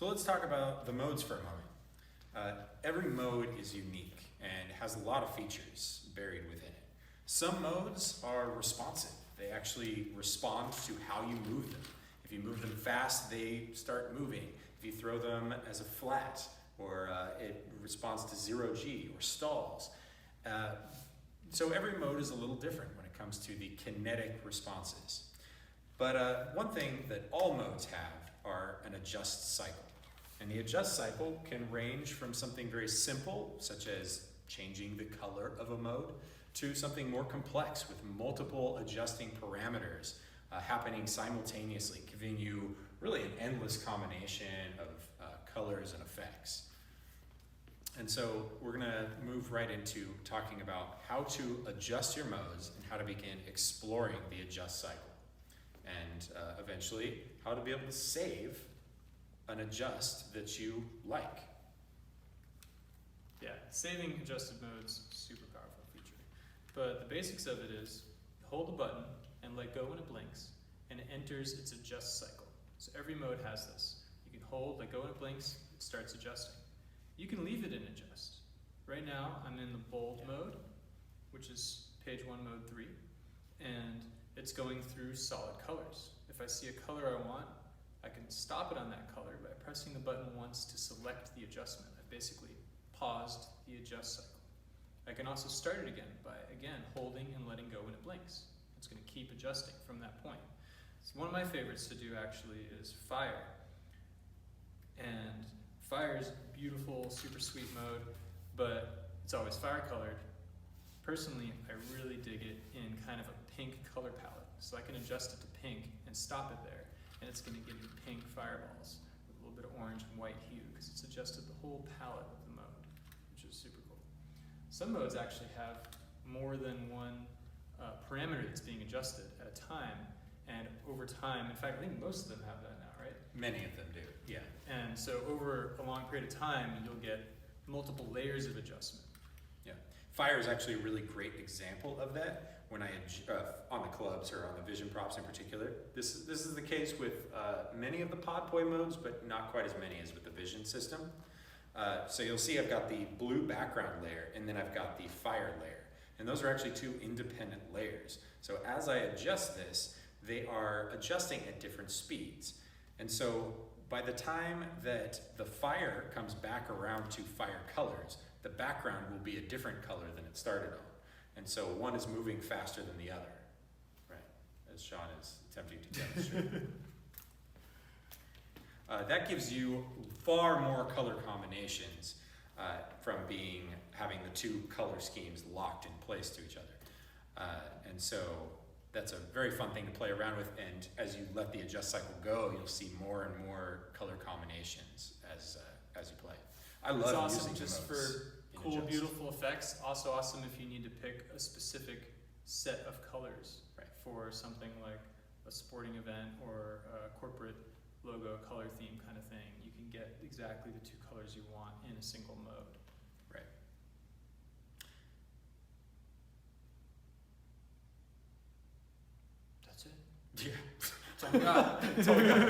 So let's talk about the modes for a moment. Every mode is unique and has a lot of features buried within it. Some modes are responsive. They actually respond to how you move them. If you move them fast, they start moving. If you throw them as a flat, or it responds to 0G or stalls. So every mode is a little different when it comes to the kinetic responses. But one thing that all modes have are an adjust cycle. And the adjust cycle can range from something very simple, such as changing the color of a mode, to something more complex with multiple adjusting parameters happening simultaneously, giving you really an endless combination of colors and effects. And so we're going to move right into talking about how to adjust your modes and how to begin exploring the adjust cycle. And eventually, how to be able to save an adjust that you like. Yeah, saving adjusted modes, super powerful feature. But the basics of it is, hold the button and let go when it blinks, and it enters its adjust cycle. So every mode has this. You can hold, let go when it blinks, it starts adjusting. You can leave it in adjust. Right now, I'm in the bold mode, which is page 1, mode 3, and it's going through solid colors. If I see a color I want, I can stop it on that color by pressing the button once to select the adjustment. I basically paused the adjust cycle. I can also start it again by, again, holding and letting go when it blinks. It's going to keep adjusting from that point. So one of my favorites to do actually is fire. And fire is beautiful, super sweet mode, but it's always fire colored. Personally, I really dig it in kind of a pink color palette. So I can adjust it to pink and stop it there, and it's going to give me pink fireballs with a little bit of orange and white hue because it's adjusted the whole palette of the mode, which is super cool. Some modes actually have more than one parameter that's being adjusted at a time, and over time, in fact, I think most of them have that now, right? Many of them do, yeah. And so over a long period of time, you'll get multiple layers of adjustment. Yeah, fire is actually a really great example of that. When I on the clubs or on the vision props in particular, this is the case with many of the podpoi modes, but not quite as many as with the vision system. So you'll see I've got the blue background layer, and then I've got the fire layer, and those are actually two independent layers. So as I adjust this, they are adjusting at different speeds, and so by the time that the fire comes back around to fire colors, the background will be a different color than it started on. And so one is moving faster than the other, right? As Sean is attempting to demonstrate. That gives you far more color combinations from having the two color schemes locked in place to each other. And so that's a very fun thing to play around with, and as you let the adjust cycle go, you'll see more and more color combinations as you play. I love using just for cool, adjust. beautiful effects. Also awesome if you need to pick a specific set of colors, right, for something like a sporting event or a corporate logo color theme kind of thing. You can get exactly the two colors you want in a single mode. Right. That's it. Yeah. That's all we got. That's all we got.